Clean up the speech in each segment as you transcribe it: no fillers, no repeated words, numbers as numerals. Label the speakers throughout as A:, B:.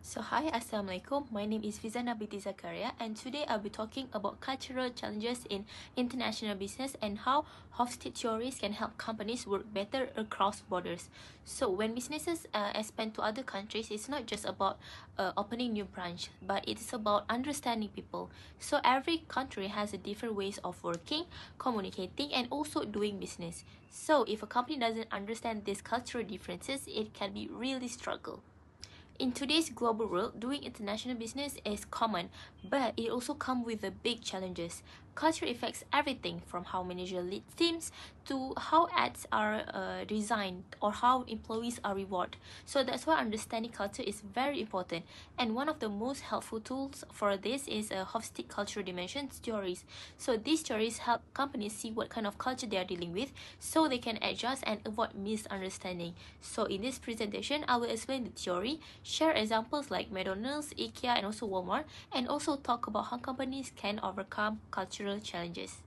A: So hi, Assalamualaikum. My name is Fizana Binti Zakaria, and today I'll be talking about cultural challenges in international business and how Hofstede theories can help companies work better across borders. So when businesses expand to other countries, it's not just about opening new branch, but it's about understanding people. So every country has a different ways of working, communicating, and also doing business. So if a company doesn't understand these cultural differences, it can be really struggle. In today's global world, doing international business is common, but it also comes with the big challenges. Culture affects everything from how managers lead teams to how ads are designed or how employees are rewarded. So that's why understanding culture is very important. And one of the most helpful tools for this is Hofstede Cultural Dimensions theories. So these theories help companies see what kind of culture they are dealing with so they can adjust and avoid misunderstanding. So in this presentation, I will explain the theory, share examples like McDonald's, IKEA, and also Walmart, and also talk about how companies can overcome cultural challenges.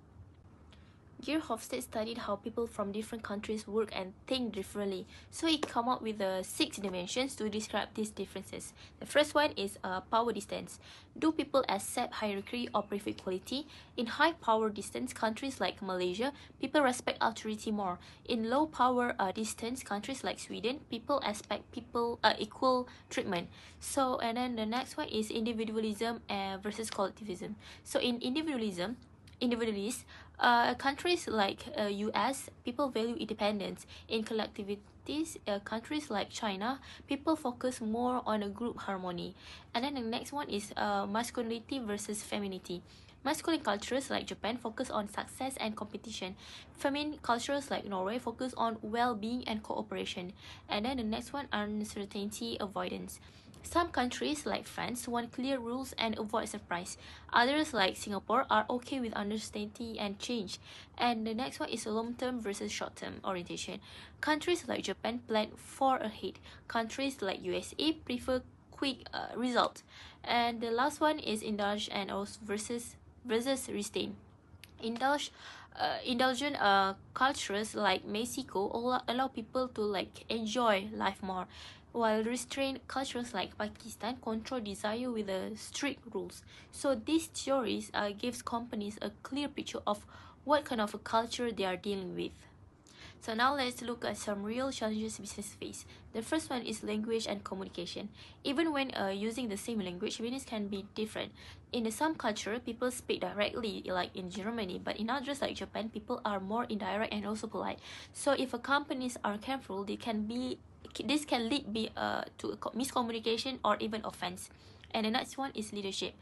A: Geir Hofstede studied how people from different countries work and think differently, so he came up with 6 dimensions to describe these differences. The first one is power distance. Do people accept hierarchy or prefer equality? In high power distance countries like Malaysia, people respect authority more. In low power distance countries like Sweden, people expect equal treatment. So, and then the next one is individualism versus collectivism. So in individualists, countries like US, people value independence. In collectivities, countries like China, people focus more on a group harmony. And then the next one is masculinity versus femininity. Masculine cultures like Japan focus on success and competition. Feminine cultures like Norway focus on well-being and cooperation. And then the next one, uncertainty avoidance. Some countries, like France, want clear rules and avoid surprise. Others, like Singapore, are okay with uncertainty and change. And the next one is long-term versus short-term orientation. Countries like Japan plan far ahead. Countries like USA prefer quick results. And the last one is indulge and also versus restrain. Indulge indulgent cultures like Mexico allow people to like enjoy life more, while restrained cultures like Pakistan control desire with strict rules. So these theories gives companies a clear picture of what kind of a culture they are dealing with. So now let's look at some real challenges business face. The first one is language and communication. Even when using the same language, business can be different. In some culture, people speak directly, like in Germany, but in others like Japan, people are more indirect and also polite. So if a companies are careful, this can lead to miscommunication or even offense. And the next one is leadership.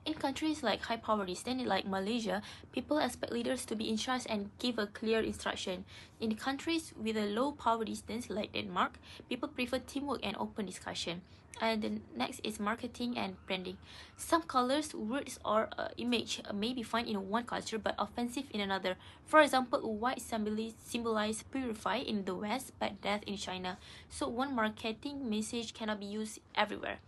A: In countries like high poverty standard like Malaysia, people expect leaders to be in charge and give a clear instruction. In countries with a low power distance like Denmark, people prefer teamwork and open discussion. And the next is marketing and branding. Some colors, words, or image may be fine in one culture but offensive in another. For example, white symbolize purify in the West but death in China. So one marketing message cannot be used everywhere.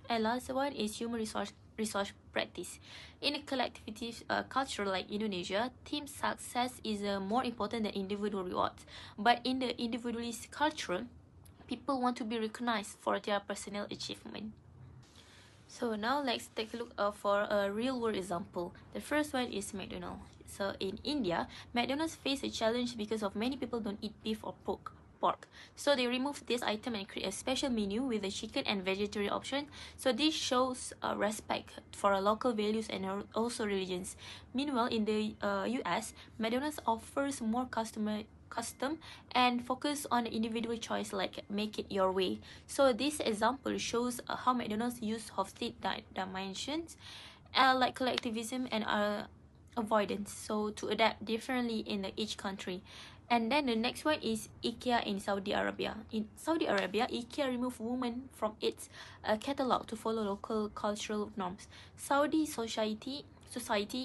A: And last one is human resource practice. In a collectivist culture like Indonesia, team success is more important than individual rewards. But in the individualist culture, people want to be recognized for their personal achievement. So now let's take a look for a real world example. The first one is McDonald's. So in India, McDonald's face a challenge because of many people don't eat beef or pork. So they removed this item and create a special menu with a chicken and vegetarian option. So this shows respect for local values and also religions. Meanwhile, in the US, McDonald's offers more custom and focus on individual choice like make it your way. So this example shows how McDonald's use Hofstede dimensions like collectivism and avoidance, so to adapt differently in each country. And then the next one is IKEA in Saudi Arabia. In Saudi Arabia, IKEA removed women from its catalog to follow local cultural norms. Saudi society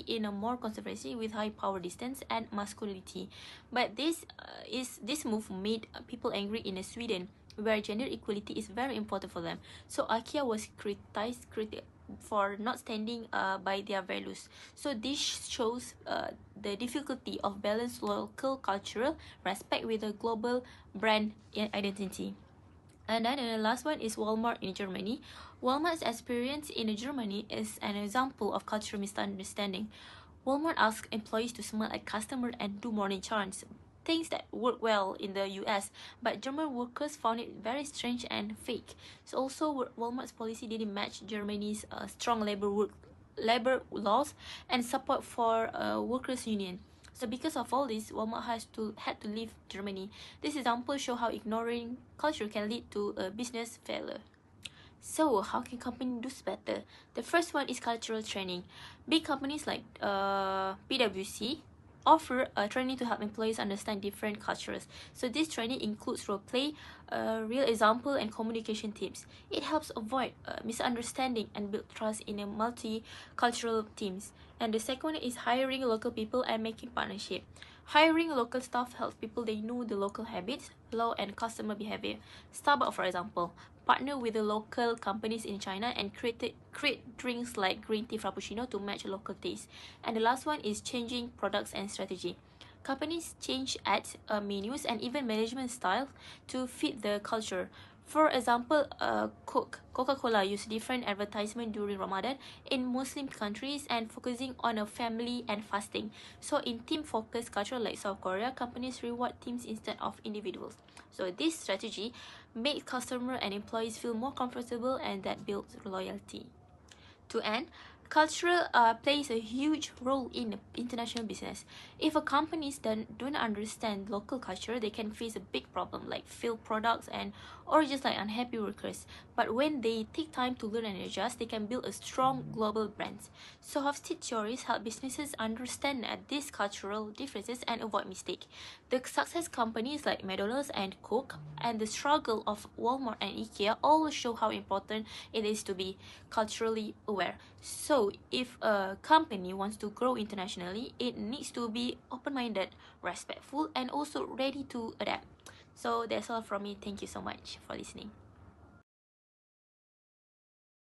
A: in a more conservative with high power distance and masculinity. But this move made people angry in Sweden, where gender equality is very important for them. So IKEA was criticized for not standing by their values. So this shows the difficulty of balance local cultural respect with a global brand identity. And then the last one is Walmart in Germany. Walmart's experience in Germany is an example of cultural misunderstanding. Walmart asks employees to smile at customers and do morning chants, things that work well in the US, but German workers found it very strange and fake. So also Walmart's policy didn't match Germany's strong labor laws and support for workers' union. So because of all this, Walmart had to leave Germany. This example shows how ignoring culture can lead to a business failure. So how can companies do better? The first one is cultural training. Big companies like PwC offer training to help employees understand different cultures. So this training includes role play, real example, and communication tips. It helps avoid misunderstanding and build trust in a multicultural teams. And the second one is hiring local people and making partnership. Hiring local staff helps people they know the local habits, law, and customer behavior. Starbucks, for example, partner with the local companies in China and create drinks like green tea frappuccino to match local taste. And the last one is changing products and strategy. Companies change ads, menus, and even management style to fit the culture. For example, Coca-Cola use different advertisement during Ramadan in Muslim countries and focusing on a family and fasting. So in team-focused culture like South Korea, companies reward teams instead of individuals. So this strategy makes customers and employees feel more comfortable, and that builds loyalty. To end, culture plays a huge role in international business. If a companies don't understand local culture, they can face a big problem like failed products and or just like unhappy workers. But when they take time to learn and adjust, they can build a strong global brand. So Hofstede theories help businesses understand these cultural differences and avoid mistake. The success companies like McDonald's and Coke and the struggle of Walmart and IKEA all show how important it is to be culturally aware. So if a company wants to grow internationally, it needs to be open-minded, respectful, and also ready to adapt. So that's all from me. Thank you so much for listening.